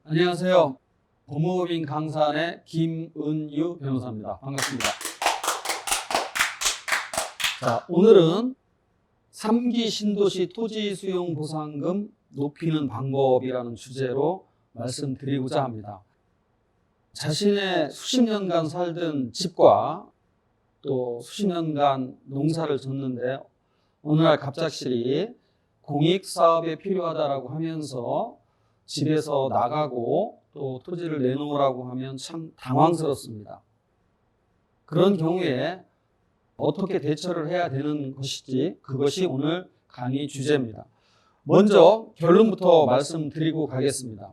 안녕하세요. 법무법인 강산의 김은유 변호사입니다. 반갑습니다. 자, 오늘은 3기 신도시 토지 수용 보상금 높이는 방법이라는 주제로 말씀드리고자 합니다. 자신의 수십 년간 살던 집과 또 수십 년간 농사를 졌는데 어느 날 갑작스레 공익사업에 필요하다라고 하면서 집에서 나가고 또 토지를 내놓으라고 하면 참 당황스럽습니다. 그런 경우에 어떻게 대처를 해야 되는 것인지 그것이 오늘 강의 주제입니다. 먼저 결론부터 말씀드리고 가겠습니다.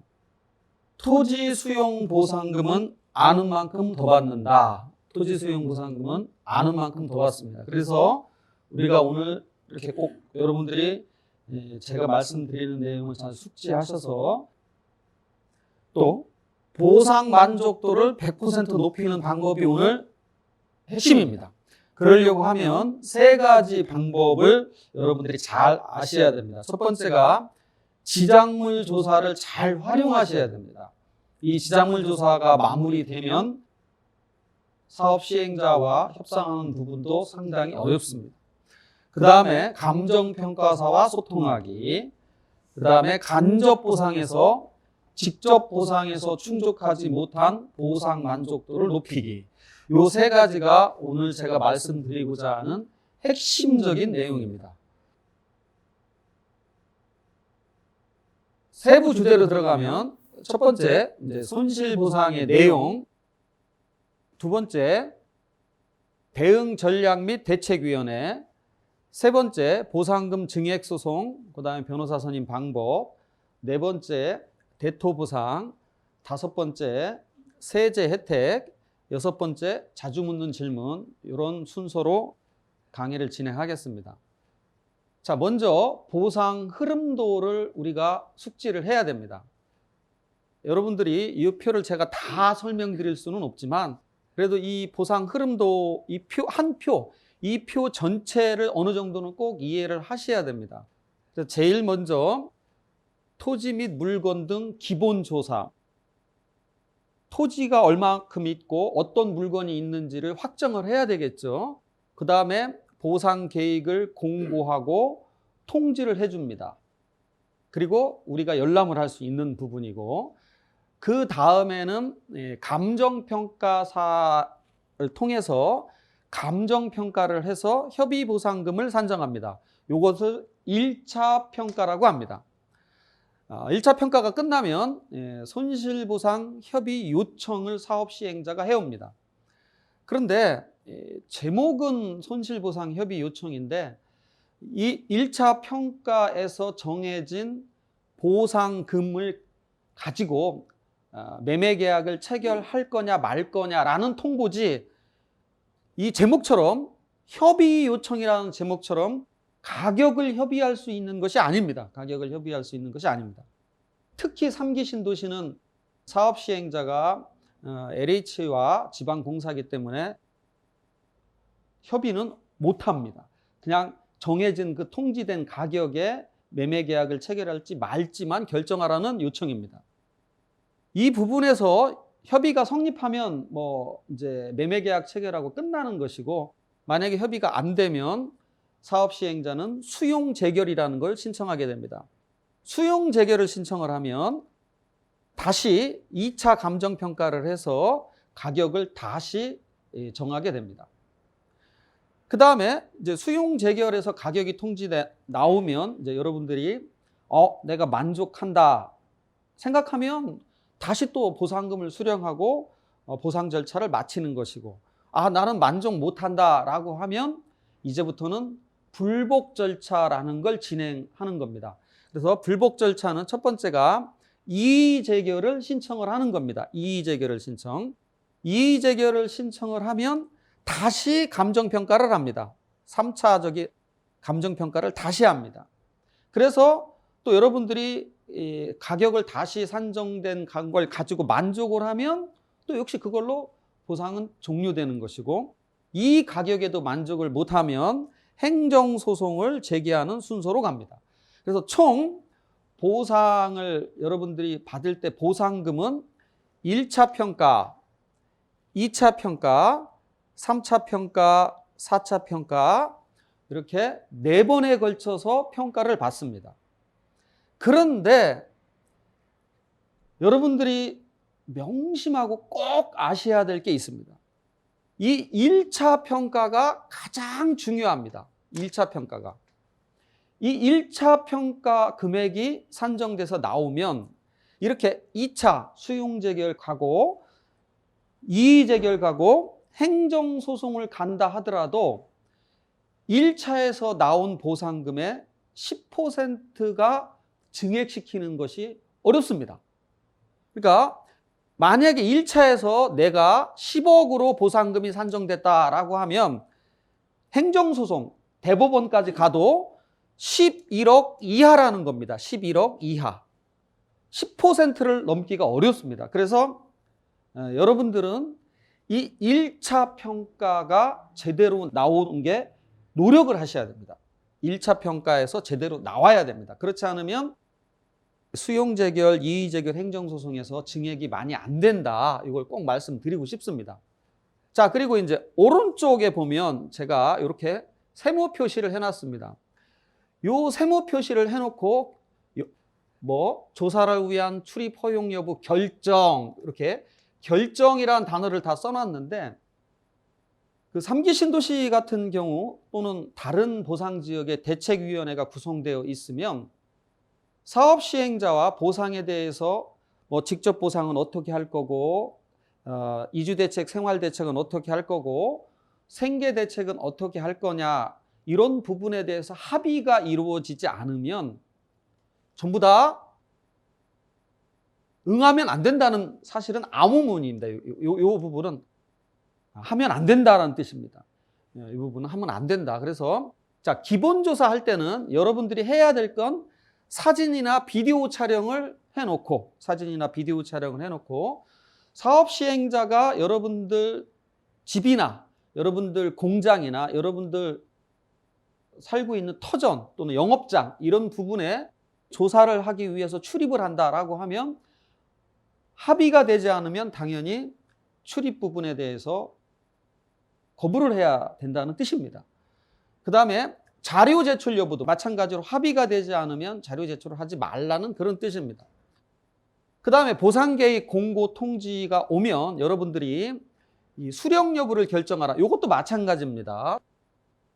토지 수용 보상금은 아는 만큼 더 받는다. 토지 수용 보상금은 아는 만큼 더 받습니다. 그래서 우리가 오늘 이렇게 꼭 여러분들이 제가 말씀드리는 내용을 잘 숙지하셔서 또 보상 만족도를 100% 높이는 방법이 오늘 핵심입니다. 그러려고 하면 세 가지 방법을 여러분들이 잘 아셔야 됩니다. 첫 번째가 지작물 조사를 잘 활용하셔야 됩니다. 이 지작물 조사가 마무리되면 사업 시행자와 협상하는 부분도 상당히 어렵습니다. 그 다음에 감정평가사와 소통하기, 그 다음에 간접 보상에서 직접 보상에서 충족하지 못한 보상 만족도를 높이기. 이 세 가지가 오늘 제가 말씀드리고자 하는 핵심적인 내용입니다. 세부 주제로 들어가면 첫 번째 손실보상의 내용, 두 번째 대응 전략 및 대책위원회, 세 번째 보상금 증액 소송, 그 다음에 변호사 선임 방법, 네 번째 대토보상, 다섯 번째 세제 혜택, 여섯 번째 자주 묻는 질문, 이런 순서로 강의를 진행하겠습니다. 자, 먼저 보상 흐름도를 우리가 숙지를 해야 됩니다. 여러분들이 이 표를 제가 다 설명드릴 수는 없지만 그래도 이 보상 흐름도 이 표 전체를 어느 정도는 꼭 이해를 하셔야 됩니다. 그래서 제일 먼저 토지 및 물건 등 기본 조사, 토지가 얼마큼 있고 어떤 물건이 있는지를 확정을 해야 되겠죠. 그 다음에 보상 계획을 공고하고 통지를 해줍니다. 그리고 우리가 열람을 할 수 있는 부분이고, 그 다음에는 감정평가사를 통해서 감정평가를 해서 협의보상금을 산정합니다. 이것을 1차 평가라고 합니다. 1차 평가가 끝나면 손실보상 협의 요청을 사업시행자가 해옵니다. 그런데 제목은 손실보상 협의 요청인데 이 1차 평가에서 정해진 보상금을 가지고 매매계약을 체결할 거냐 말 거냐라는 통보지, 이 제목처럼 협의 요청이라는 제목처럼 가격을 협의할 수 있는 것이 아닙니다. 가격을 협의할 수 있는 것이 아닙니다. 특히 3기 신도시는 사업 시행자가 LH와 지방공사이기 때문에 협의는 못합니다. 그냥 정해진 그 통지된 가격에 매매계약을 체결할지 말지만 결정하라는 요청입니다. 이 부분에서 협의가 성립하면 이제 매매계약 체결하고 끝나는 것이고, 만약에 협의가 안 되면 사업 시행자는 수용 재결이라는 걸 신청하게 됩니다. 수용 재결을 신청을 하면 다시 2차 감정평가를 해서 가격을 다시 정하게 됩니다. 그 다음에 이제 수용 재결에서 가격이 나오면 이제 여러분들이 내가 만족한다 생각하면 다시 또 보상금을 수령하고 보상 절차를 마치는 것이고, 나는 만족 못한다 라고 하면 이제부터는 불복 절차라는 걸 진행하는 겁니다. 그래서 불복 절차는 첫 번째가 이의 재결을 신청을 하는 겁니다. 이의 재결을 신청을 하면 다시 감정평가를 합니다. 3차적인 감정평가를 다시 합니다. 그래서 또 여러분들이 가격을 다시 산정된 걸 가지고 만족을 하면 또 역시 그걸로 보상은 종료되는 것이고, 이 가격에도 만족을 못하면 행정소송을 제기하는 순서로 갑니다. 그래서 총 보상을 여러분들이 받을 때 보상금은 1차 평가, 2차 평가, 3차 평가, 4차 평가 이렇게 4번에 걸쳐서 평가를 받습니다. 그런데 여러분들이 명심하고 꼭 아셔야 될 게 있습니다. 이 1차 평가가 가장 중요합니다. 1차 평가가. 이 1차 평가 금액이 산정돼서 나오면 이렇게 2차 수용재결 가고 이의재결 가고 행정소송을 간다 하더라도 1차에서 나온 보상금의 10%가 증액시키는 것이 어렵습니다. 그러니까 만약에 1차에서 내가 10억으로 보상금이 산정됐다라고 하면 행정소송, 대법원까지 가도 11억 이하라는 겁니다. 11억 이하. 10%를 넘기가 어렵습니다. 그래서 여러분들은 이 1차 평가가 제대로 나오는 게 노력을 하셔야 됩니다. 1차 평가에서 제대로 나와야 됩니다. 그렇지 않으면 수용재결, 이의재결 행정소송에서 증액이 많이 안 된다. 이걸 꼭 말씀드리고 싶습니다. 자, 그리고 이제 오른쪽에 보면 제가 이렇게 세모 표시를 해놨습니다. 요 세모 표시를 해놓고 조사를 위한 출입 허용 여부 결정, 이렇게 결정이라는 단어를 다 써놨는데 그 3기 신도시 같은 경우 또는 다른 보상지역의 대책위원회가 구성되어 있으면 사업 시행자와 보상에 대해서 직접 보상은 어떻게 할 거고 이주대책, 생활대책은 어떻게 할 거고 생계대책은 어떻게 할 거냐 이런 부분에 대해서 합의가 이루어지지 않으면 전부 다 응하면 안 된다는 사실은 암호문입니다. 이 부분은 하면 안 된다는 뜻입니다. 이 부분은 하면 안 된다. 그래서 자, 기본조사 할 때는 여러분들이 해야 될 건 사진이나 비디오 촬영을 해놓고 사업 시행자가 여러분들 집이나 여러분들 공장이나 여러분들 살고 있는 터전 또는 영업장 이런 부분에 조사를 하기 위해서 출입을 한다라고 하면 합의가 되지 않으면 당연히 출입 부분에 대해서 거부를 해야 된다는 뜻입니다. 그 다음에 자료 제출 여부도 마찬가지로 합의가 되지 않으면 자료 제출을 하지 말라는 그런 뜻입니다. 그 다음에 보상 계획 공고 통지가 오면 여러분들이 이 수령 여부를 결정하라. 이것도 마찬가지입니다.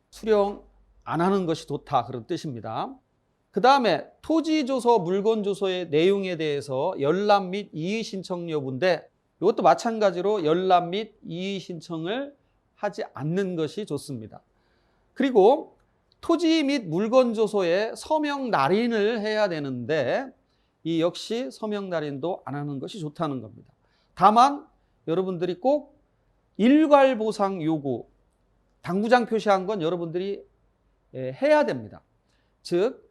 수령 안 하는 것이 좋다 그런 뜻입니다. 그 다음에 토지조서, 물건조서의 내용에 대해서 열람 및 이의 신청 여부인데 이것도 마찬가지로 열람 및 이의 신청을 하지 않는 것이 좋습니다. 그리고 토지 및 물건조서에 서명 날인을 해야 되는데 이 역시 서명 날인도 안 하는 것이 좋다는 겁니다. 다만 여러분들이 꼭 일괄보상 요구, 당구장 표시한 건 여러분들이 해야 됩니다. 즉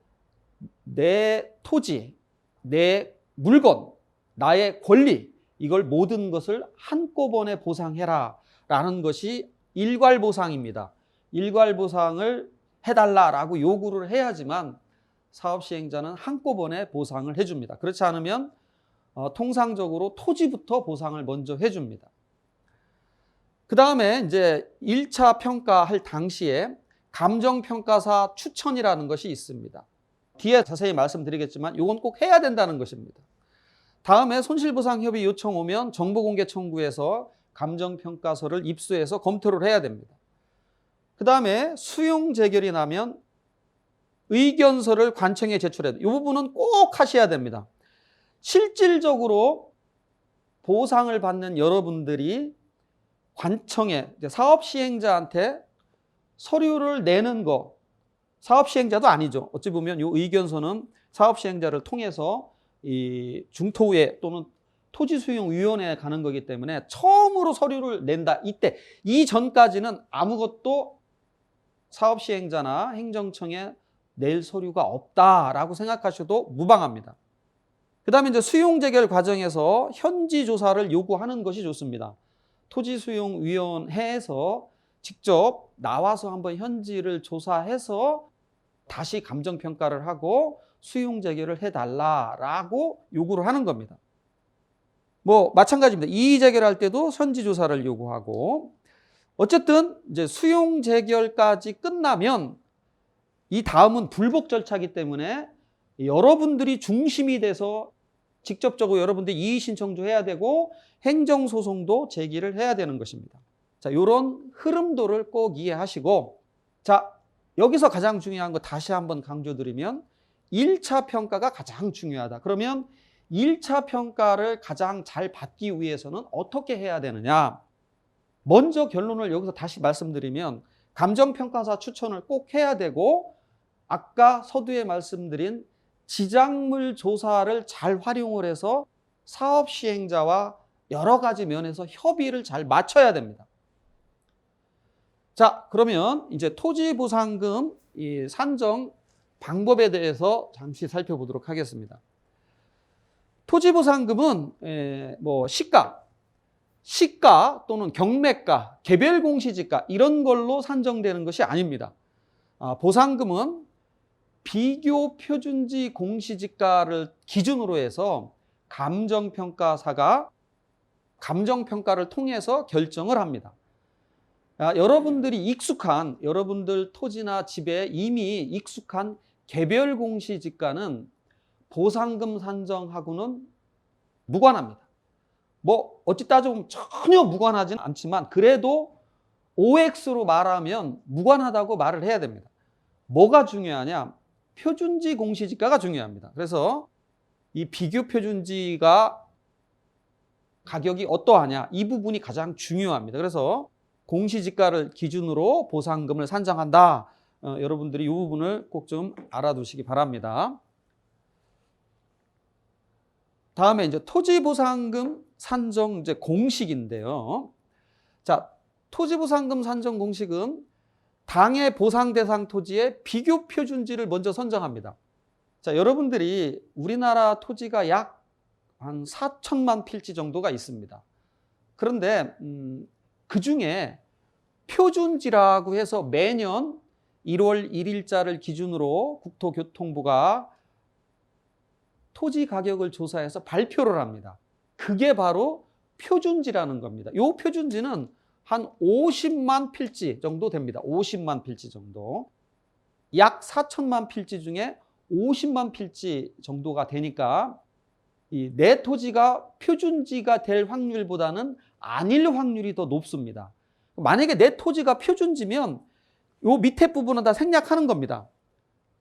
내 토지, 내 물건, 나의 권리 이걸 모든 것을 한꺼번에 보상해라 라는 것이 일괄보상입니다. 일괄보상을 해달라라고 요구를 해야지만 사업시행자는 한꺼번에 보상을 해줍니다. 그렇지 않으면 통상적으로 토지부터 보상을 먼저 해줍니다. 그 다음에 이제 1차 평가할 당시에 감정평가사 추천이라는 것이 있습니다. 뒤에 자세히 말씀드리겠지만 이건 꼭 해야 된다는 것입니다. 다음에 손실보상협의 요청 오면 정보공개 청구해서 감정평가서를 입수해서 검토를 해야 됩니다. 그 다음에 수용재결이 나면 의견서를 관청에 제출해야 돼요. 이 부분은 꼭 하셔야 됩니다. 실질적으로 보상을 받는 여러분들이 관청에 사업시행자한테 서류를 내는 거, 사업시행자도 아니죠. 어찌 보면 이 의견서는 사업시행자를 통해서 이 중토회 또는 토지수용위원회에 가는 거기 때문에 처음으로 서류를 낸다. 이때 이전까지는 아무것도 사업시행자나 행정청에 낼 서류가 없다라고 생각하셔도 무방합니다. 그 다음에 이제 수용재결 과정에서 현지조사를 요구하는 것이 좋습니다. 토지수용위원회에서 직접 나와서 한번 현지를 조사해서 다시 감정평가를 하고 수용 재결을 해달라라고 요구를 하는 겁니다. 뭐 마찬가지입니다. 이의 재결할 때도 선지 조사를 요구하고, 어쨌든 이제 수용 재결까지 끝나면 이 다음은 불복 절차이기 때문에 여러분들이 중심이 돼서 직접적으로 여러분들이 이의 신청도 해야 되고 행정 소송도 제기를 해야 되는 것입니다. 자, 이런 흐름도를 꼭 이해하시고, 자, 여기서 가장 중요한 거 다시 한번 강조드리면 1차 평가가 가장 중요하다. 그러면 1차 평가를 가장 잘 받기 위해서는 어떻게 해야 되느냐? 먼저 결론을 여기서 다시 말씀드리면 감정평가사 추천을 꼭 해야 되고, 아까 서두에 말씀드린 지작물 조사를 잘 활용을 해서 사업 시행자와 여러 가지 면에서 협의를 잘 맞춰야 됩니다. 자, 그러면 이제 토지보상금 이 산정 방법에 대해서 잠시 살펴보도록 하겠습니다. 토지보상금은 뭐 시가 또는 경매가, 개별 공시지가 이런 걸로 산정되는 것이 아닙니다. 보상금은 비교 표준지 공시지가를 기준으로 해서 감정평가사가 감정평가를 통해서 결정을 합니다. 여러분들이 여러분들 토지나 집에 이미 익숙한 개별 공시지가는 보상금 산정하고는 무관합니다. 뭐 어찌 따져보면 전혀 무관하지는 않지만 그래도 OX로 말하면 무관하다고 말을 해야 됩니다. 뭐가 중요하냐? 표준지 공시지가가 중요합니다. 그래서 이 비교 표준지가 가격이 어떠하냐, 이 부분이 가장 중요합니다. 그래서 공시지가를 기준으로 보상금을 산정한다. 여러분들이 이 부분을 꼭 좀 알아두시기 바랍니다. 다음에 이제 토지보상금 산정 이제 공식인데요. 자, 토지보상금 산정 공식은 당해 보상 대상 토지의 비교 표준지를 먼저 선정합니다. 자, 여러분들이 우리나라 토지가 약 한 4천만 필지 정도가 있습니다. 그런데 그 중에 표준지라고 해서 매년 1월 1일자를 기준으로 국토교통부가 토지 가격을 조사해서 발표를 합니다. 그게 바로 표준지라는 겁니다. 이 표준지는 한 50만 필지 정도 됩니다. 50만 필지 정도. 약 4천만 필지 중에 50만 필지 정도가 되니까 이 내 토지가 표준지가 될 확률보다는 아닐 확률이 더 높습니다. 만약에 내 토지가 표준지면 요 밑에 부분은 다 생략하는 겁니다.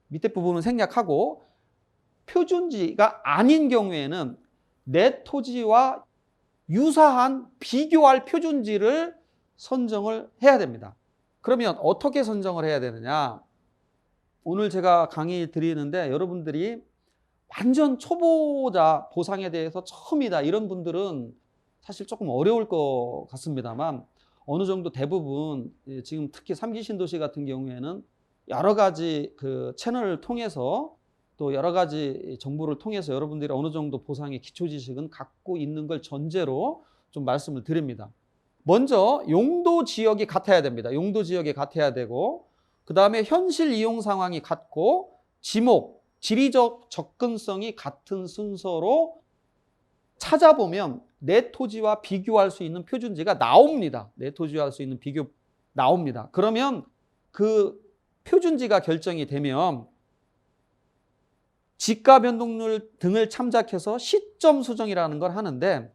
밑에 부분은 생략하고 표준지가 아닌 경우에는 내 토지와 유사한 비교할 표준지를 선정을 해야 됩니다. 그러면 어떻게 선정을 해야 되느냐? 오늘 제가 강의 드리는데 여러분들이 완전 초보자 보상에 대해서 처음이다 이런 분들은 사실 조금 어려울 것 같습니다만 어느 정도 대부분 지금 특히 3기 신도시 같은 경우에는 여러 가지 그 채널을 통해서 또 여러 가지 정보를 통해서 여러분들이 어느 정도 보상의 기초 지식은 갖고 있는 걸 전제로 좀 말씀을 드립니다. 먼저 용도 지역이 같아야 됩니다. 용도 지역이 같아야 되고 그 다음에 현실 이용 상황이 같고 지목, 지리적 접근성이 같은 순서로 찾아보면 내 토지와 비교할 수 있는 표준지가 나옵니다. 내 토지와 할 수 있는 비교 나옵니다. 그러면 그 표준지가 결정이 되면 지가 변동률 등을 참작해서 시점 수정이라는 걸 하는데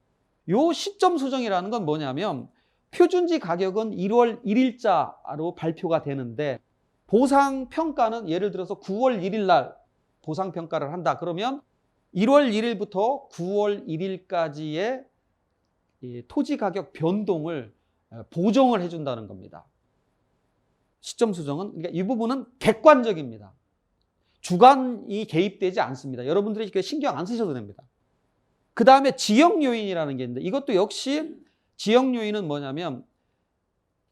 이 시점 수정이라는 건 뭐냐면 표준지 가격은 1월 1일자로 발표가 되는데 보상 평가는 예를 들어서 9월 1일 날 보상 평가를 한다. 그러면 1월 1일부터 9월 1일까지의 토지 가격 변동을 보정을 해준다는 겁니다. 시점 수정은 그러니까 이 부분은 객관적입니다. 주관이 개입되지 않습니다. 여러분들이 신경 안 쓰셔도 됩니다. 그 다음에 지역 요인이라는 게 있는데 이것도 역시 지역 요인은 뭐냐면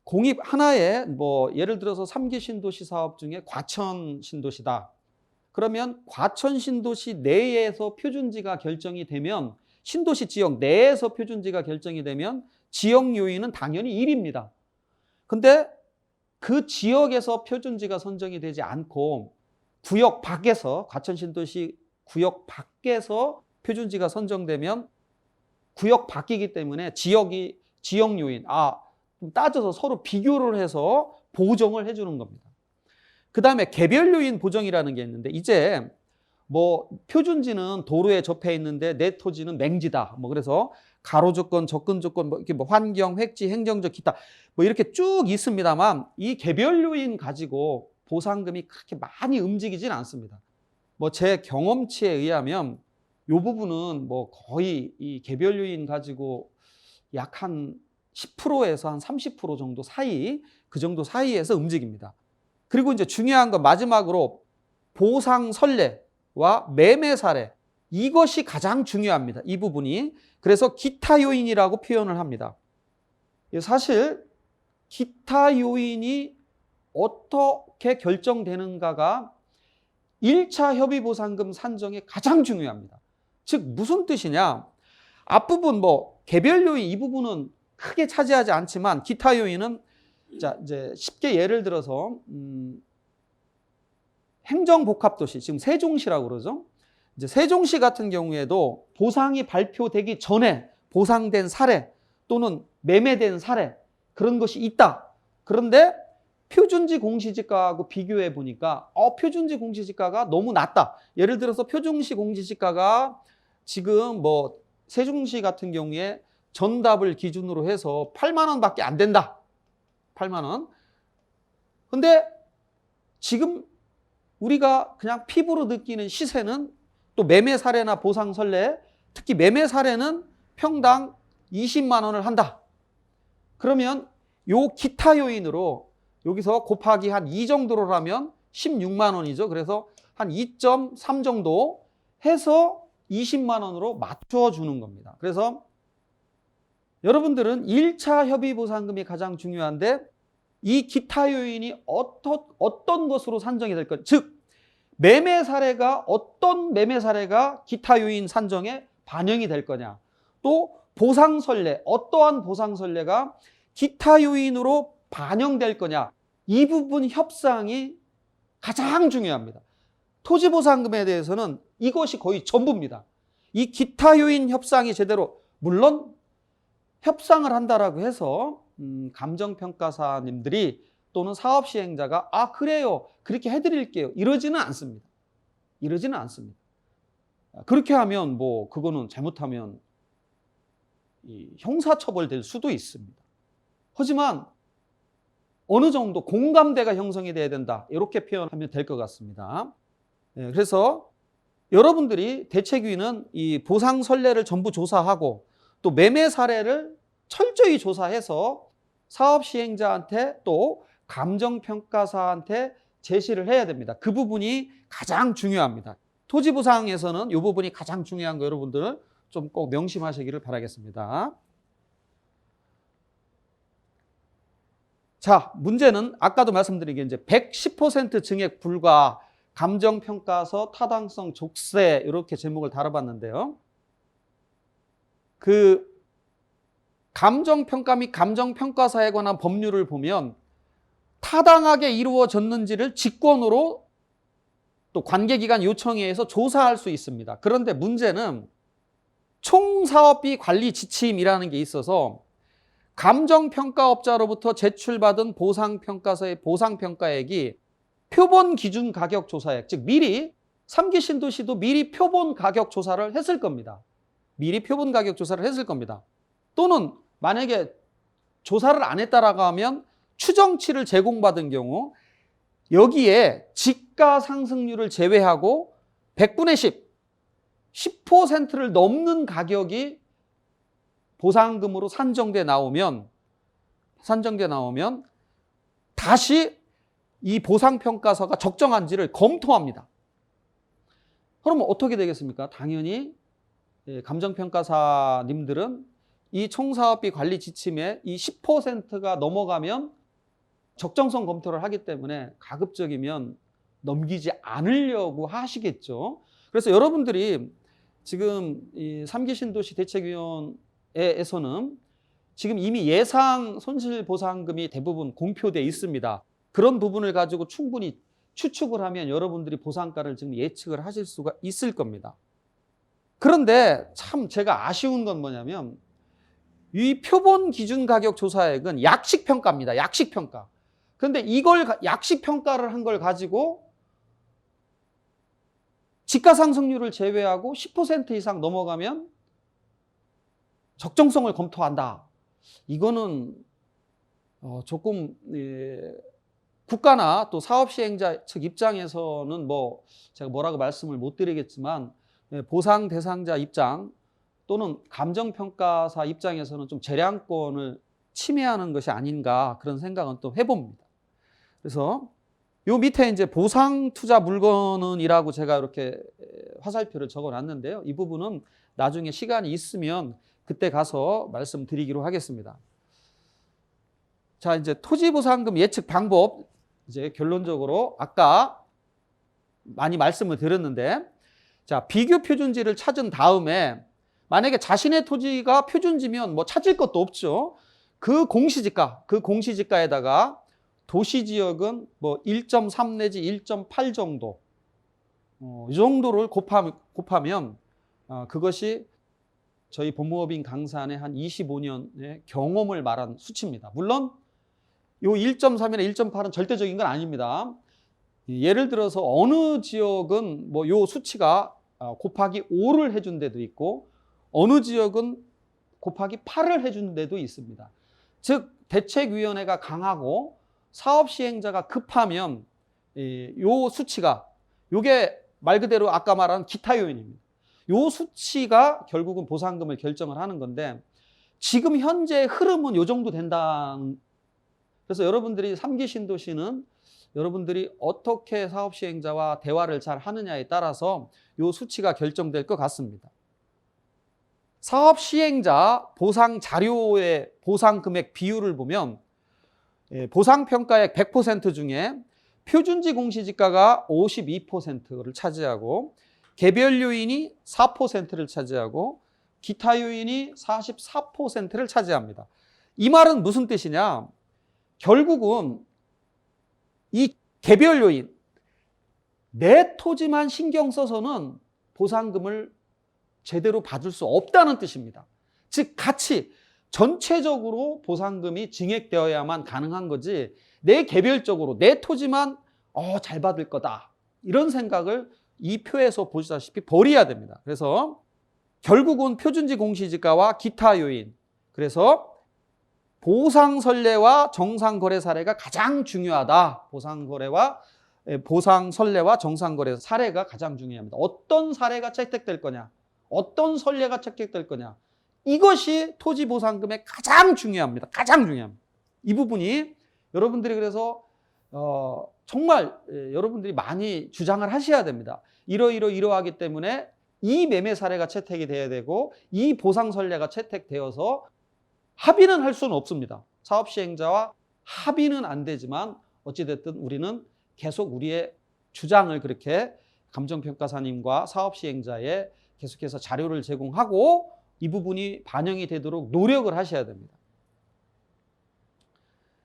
공입 하나에 뭐 예를 들어서 3기 신도시 사업 중에 과천 신도시다. 그러면 과천 신도시 내에서 표준지가 결정이 되면 신도시 지역 내에서 표준지가 결정이 되면 지역 요인은 당연히 1입니다. 근데 그 지역에서 표준지가 선정이 되지 않고 구역 밖에서, 과천신도시 구역 밖에서 표준지가 선정되면 구역 밖이기 때문에 지역 요인, 좀 따져서 서로 비교를 해서 보정을 해주는 겁니다. 그 다음에 개별 요인 보정이라는 게 있는데, 이제 뭐 표준지는 도로에 접해 있는데 내 토지는 맹지다. 뭐 그래서 가로 조건, 접근 조건, 뭐 이렇게 뭐 환경, 획지, 행정적, 기타 뭐 이렇게 쭉 있습니다만, 이 개별 요인 가지고 보상금이 그렇게 많이 움직이진 않습니다. 뭐 제 경험치에 의하면 이 부분은 뭐 거의 이 개별 요인 가지고 약 한 10%에서 한 30% 정도 사이, 그 정도 사이에서 움직입니다. 그리고 이제 중요한 건 마지막으로 보상 선례와 매매 사례, 이것이 가장 중요합니다. 이 부분이. 그래서 기타 요인이라고 표현을 합니다. 사실 기타 요인이 어떻게 결정되는가가 1차 협의보상금 산정에 가장 중요합니다. 즉 무슨 뜻이냐? 앞부분 뭐 개별 요인 이 부분은 크게 차지하지 않지만, 기타 요인은 자 이제 쉽게 예를 들어서 행정복합도시, 지금 세종시라고 그러죠. 이제 세종시 같은 경우에도 보상이 발표되기 전에 보상된 사례 또는 매매된 사례, 그런 것이 있다. 그런데 표준지 공시지가하고 비교해 보니까 표준지 공시지가가 너무 낮다. 예를 들어서 표준시 공시지가가 지금 뭐 세종시 같은 경우에 전답을 기준으로 해서 8만 원밖에 안 된다. 8만 원. 근데 지금 우리가 그냥 피부로 느끼는 시세는, 또 매매 사례나 보상 선례, 특히 매매 사례는 평당 20만 원을 한다. 그러면 요 기타 요인으로 여기서 곱하기 한 2 정도로라면 16만 원이죠. 그래서 한 2.3 정도 해서 20만 원으로 맞춰주는 겁니다. 그래서 여러분들은 1차 협의보상금이 가장 중요한데, 이 기타 요인이 어떤 것으로 산정이 될 것, 즉 매매 사례가, 어떤 매매 사례가 기타 요인 산정에 반영이 될 거냐, 또 보상 선례, 어떠한 보상 선례가 기타 요인으로 반영될 거냐, 이 부분 협상이 가장 중요합니다. 토지보상금에 대해서는 이것이 거의 전부입니다. 이 기타 요인 협상이 제대로, 물론 협상을 한다라고 해서 감정평가사님들이 또는 사업시행자가 그래요, 그렇게 해드릴게요, 이러지는 않습니다. 이러지는 않습니다. 그렇게 하면 뭐 그거는 잘못하면 형사처벌 될 수도 있습니다. 하지만 어느 정도 공감대가 형성이 돼야 된다, 이렇게 표현하면 될 것 같습니다. 그래서 여러분들이 대책위는 이 보상 선례를 전부 조사하고 또 매매 사례를 철저히 조사해서 사업 시행자한테 또 감정평가사한테 제시를 해야 됩니다. 그 부분이 가장 중요합니다. 토지보상에서는 이 부분이 가장 중요한 거 여러분들 좀 꼭 명심하시기를 바라겠습니다. 자, 문제는 아까도 말씀드린 게 이제 110% 증액 불가, 감정평가서 타당성 족쇄, 이렇게 제목을 다뤄봤는데요. 그 감정평가 및 감정평가사에 관한 법률을 보면 타당하게 이루어졌는지를 직권으로 또 관계기관 요청에 의해서 조사할 수 있습니다. 그런데 문제는 총사업비 관리 지침이라는 게 있어서 감정평가업자로부터 제출받은 보상평가서의 보상평가액이 표본 기준 가격 조사액, 즉 미리 3기 신도시도 미리 표본 가격 조사를 했을 겁니다. 미리 표본 가격 조사를 했을 겁니다. 또는 만약에 조사를 안 했다라고 하면 추정치를 제공받은 경우 여기에 지가 상승률을 제외하고 100분의 10%를 넘는 가격이 보상금으로 산정돼 나오면 다시 이 보상평가서가 적정한지를 검토합니다. 그러면 어떻게 되겠습니까? 당연히 감정평가사님들은 이 총사업비 관리 지침에 이 10%가 넘어가면 적정성 검토를 하기 때문에 가급적이면 넘기지 않으려고 하시겠죠. 그래서 여러분들이 지금 이 3기 신도시 대책위원회에서는 지금 이미 예상 손실보상금이 대부분 공표되어 있습니다. 그런 부분을 가지고 충분히 추측을 하면 여러분들이 보상가를 지금 예측을 하실 수가 있을 겁니다. 그런데 참 제가 아쉬운 건 뭐냐면 이 표본 기준 가격 조사액은 약식 평가입니다. 약식 평가. 그런데 이걸 약식 평가를 한 걸 가지고 지가 상승률을 제외하고 10% 이상 넘어가면 적정성을 검토한다. 이거는 조금 국가나 또 사업 시행자 측 입장에서는 뭐 제가 뭐라고 말씀을 못 드리겠지만 보상 대상자 입장 또는 감정평가사 입장에서는 좀 재량권을 침해하는 것이 아닌가 그런 생각은 또 해봅니다. 그래서 요 밑에 이제 보상 투자 물건은이라고 제가 이렇게 화살표를 적어 놨는데요. 이 부분은 나중에 시간이 있으면 그때 가서 말씀드리기로 하겠습니다. 자, 이제 토지보상금 예측 방법 이제 결론적으로 아까 많이 말씀을 드렸는데, 자, 비교 표준지를 찾은 다음에 만약에 자신의 토지가 표준지면 뭐 찾을 것도 없죠. 그 공시지가에다가 도시지역은 뭐 1.3 내지 1.8 정도, 이 정도를 곱하면 그것이 저희 법무법인 강산의 한 25년의 경험을 말한 수치입니다. 물론 요 1.3이나 1.8은 절대적인 건 아닙니다. 예를 들어서 어느 지역은 뭐 요 수치가 곱하기 5를 해준 데도 있고 어느 지역은 곱하기 8을 해준 데도 있습니다. 즉 대책위원회가 강하고 사업 시행자가 급하면 요 수치가 요게 말 그대로 아까 말한 기타 요인입니다. 요 수치가 결국은 보상금을 결정을 하는 건데 지금 현재 흐름은 요 정도 된다. 그래서 여러분들이 3기 신도시는 여러분들이 어떻게 사업 시행자와 대화를 잘 하느냐에 따라서 요 수치가 결정될 것 같습니다. 사업 시행자 보상 자료의 보상 금액 비율을 보면 보상 평가액 100% 중에 표준지 공시지가가 52%를 차지하고 개별 요인이 4%를 차지하고 기타 요인이 44%를 차지합니다. 이 말은 무슨 뜻이냐? 결국은 이 개별 요인, 내 토지만 신경 써서는 보상금을 제대로 받을 수 없다는 뜻입니다. 즉 같이 전체적으로 보상금이 증액되어야만 가능한 거지 내 개별적으로 내 토지만 잘 받을 거다 이런 생각을 이 표에서 보시다시피 버려야 됩니다. 그래서 결국은 표준지 공시지가와 기타 요인, 그래서 보상 선례와 정상 거래 사례가 가장 중요하다. 보상 선례와 정상 거래 사례가 가장 중요합니다. 어떤 사례가 채택될 거냐, 어떤 선례가 채택될 거냐, 이것이 토지 보상금에 가장 중요합니다. 가장 중요합니다. 이 부분이 여러분들이 그래서 정말 여러분들이 많이 주장을 하셔야 됩니다. 이러하기 때문에 이 매매 사례가 채택이 돼야 되고 이 보상 선례가 채택되어서 합의는 할 수는 없습니다. 사업 시행자와 합의는 안 되지만 어찌됐든 우리는 계속 우리의 주장을 그렇게 감정평가사님과 사업 시행자에 계속해서 자료를 제공하고 이 부분이 반영이 되도록 노력을 하셔야 됩니다.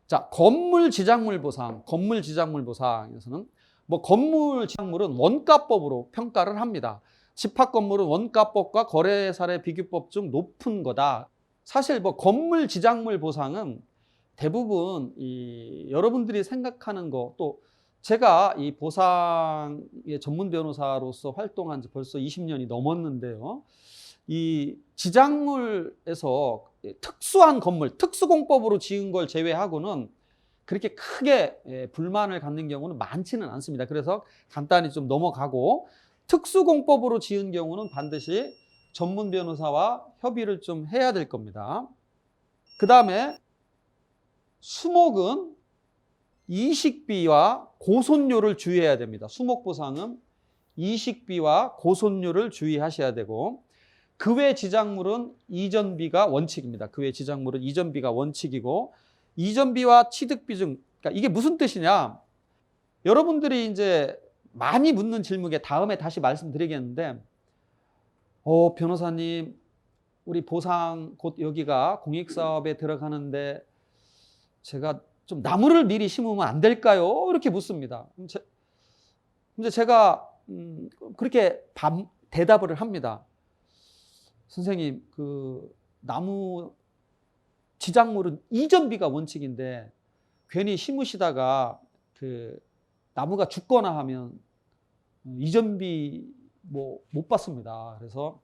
자, 건물 지작물 보상에서는 뭐 건물 지작물은 원가법으로 평가를 합니다. 집합 건물은 원가법과 거래 사례 비교법 중 높은 거다. 사실 뭐 건물 지작물 보상은 대부분 여러분들이 생각하는 거, 또 제가 이 보상의 전문 변호사로서 활동한 지 벌써 20년이 넘었는데요. 이 지작물에서 특수한 건물, 특수공법으로 지은 걸 제외하고는 그렇게 크게 불만을 갖는 경우는 많지는 않습니다. 그래서 간단히 좀 넘어가고, 특수공법으로 지은 경우는 반드시 전문 변호사와 협의를 좀 해야 될 겁니다. 그 다음에 수목은 이식비와 고손료를 주의해야 됩니다. 수목보상은 이식비와 고손료를 주의하셔야 되고, 그 외 지작물은 이전비가 원칙입니다. 그 외 지작물은 이전비가 원칙이고, 이전비와 취득비 중, 그러니까 이게 무슨 뜻이냐? 여러분들이 이제 많이 묻는 질문에 다음에 다시 말씀드리겠는데, 변호사님, 우리 보상 곧 여기가 공익사업에 들어가는데 제가 좀 나무를 미리 심으면 안 될까요? 이렇게 묻습니다. 근데 제가 그렇게 대답을 합니다. 선생님, 그 나무 지작물은 이전비가 원칙인데 괜히 심으시다가 그 나무가 죽거나 하면 이전비 뭐 못 받습니다. 그래서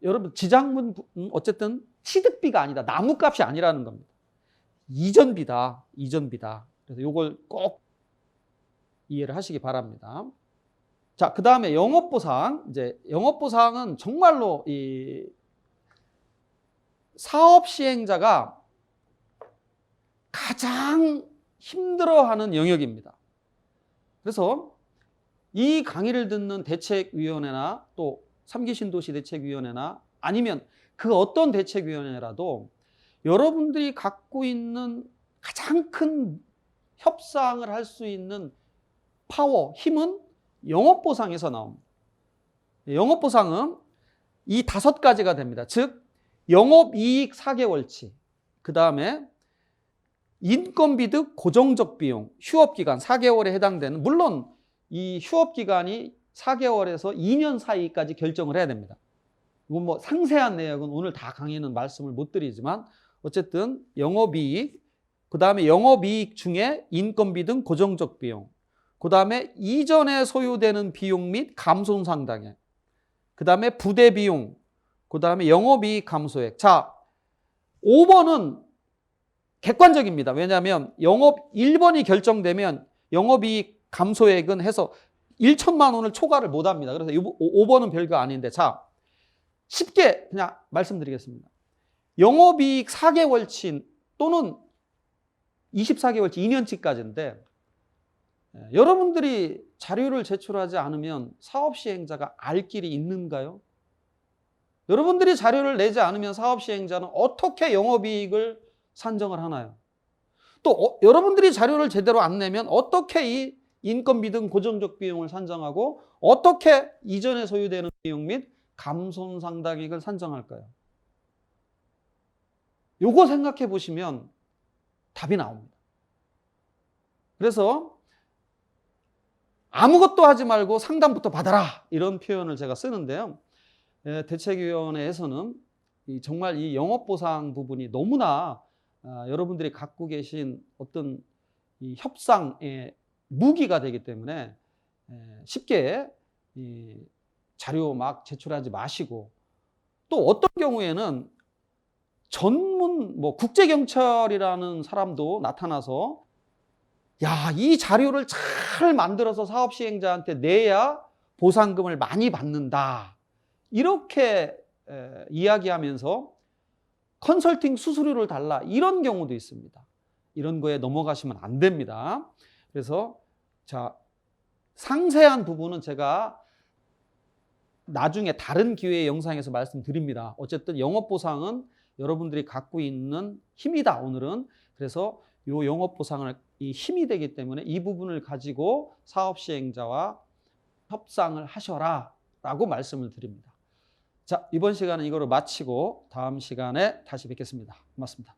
여러분, 지작물은 어쨌든 취득비가 아니다. 나무값이 아니라는 겁니다. 이전비다. 이전비다. 그래서 이걸 꼭 이해를 하시기 바랍니다. 자, 그 다음에 영업보상. 이제 영업보상은 정말로 이 사업 시행자가 가장 힘들어하는 영역입니다. 그래서 이 강의를 듣는 대책위원회나 또 3기 신도시 대책위원회나 아니면 그 어떤 대책위원회라도 여러분들이 갖고 있는 가장 큰 협상을 할 수 있는 파워, 힘은 영업보상에서 나옵니다. 영업보상은 이 5가지가 됩니다. 즉 영업이익 4개월치, 그 다음에 인건비득 고정적 비용, 휴업기간 4개월에 해당되는, 물론 이 휴업기간이 4개월에서 2년 사이까지 결정을 해야 됩니다. 이건 뭐 상세한 내용은 오늘 다 강의는 말씀을 못 드리지만 어쨌든 영업이익, 그 다음에 영업이익 중에 인건비 등 고정적 비용, 그 다음에 이전에 소요되는 비용 및 감손상당액, 그 다음에 부대 비용, 그 다음에 영업이익 감소액. 자, 5번은 객관적입니다. 왜냐하면 영업 1번이 결정되면 영업이익 감소액은 해서 1천만 원을 초과를 못합니다. 그래서 5번은 별거 아닌데, 자, 쉽게 그냥 말씀드리겠습니다. 영업이익 4개월치 또는 24개월치 2년치까지인데 여러분들이 자료를 제출하지 않으면 사업 시행자가 알 길이 있는가요? 여러분들이 자료를 내지 않으면 사업 시행자는 어떻게 영업이익을 산정을 하나요? 또 여러분들이 자료를 제대로 안 내면 어떻게 이 인건비 등 고정적 비용을 산정하고 어떻게 이전에 소유되는 비용 및 감손상당액을 산정할까요? 요거 생각해 보시면 답이 나옵니다. 그래서 아무것도 하지 말고 상담부터 받아라, 이런 표현을 제가 쓰는데요. 대책위원회에서는 정말 이 영업보상 부분이 너무나 여러분들이 갖고 계신 어떤 이 협상의 무기가 되기 때문에 쉽게 이 자료 막 제출하지 마시고, 또 어떤 경우에는 전문 뭐 국제경찰이라는 사람도 나타나서 야, 이 자료를 잘 만들어서 사업 시행자한테 내야 보상금을 많이 받는다, 이렇게 이야기하면서 컨설팅 수수료를 달라, 이런 경우도 있습니다. 이런 거에 넘어가시면 안 됩니다. 그래서 자, 상세한 부분은 제가 나중에 다른 기회의 영상에서 말씀드립니다. 어쨌든 영업보상은 여러분들이 갖고 있는 힘이다, 오늘은. 그래서 이 영업보상을 이 힘이 되기 때문에 이 부분을 가지고 사업 시행자와 협상을 하셔라 라고 말씀을 드립니다. 자, 이번 시간은 이거로 마치고 다음 시간에 다시 뵙겠습니다. 고맙습니다.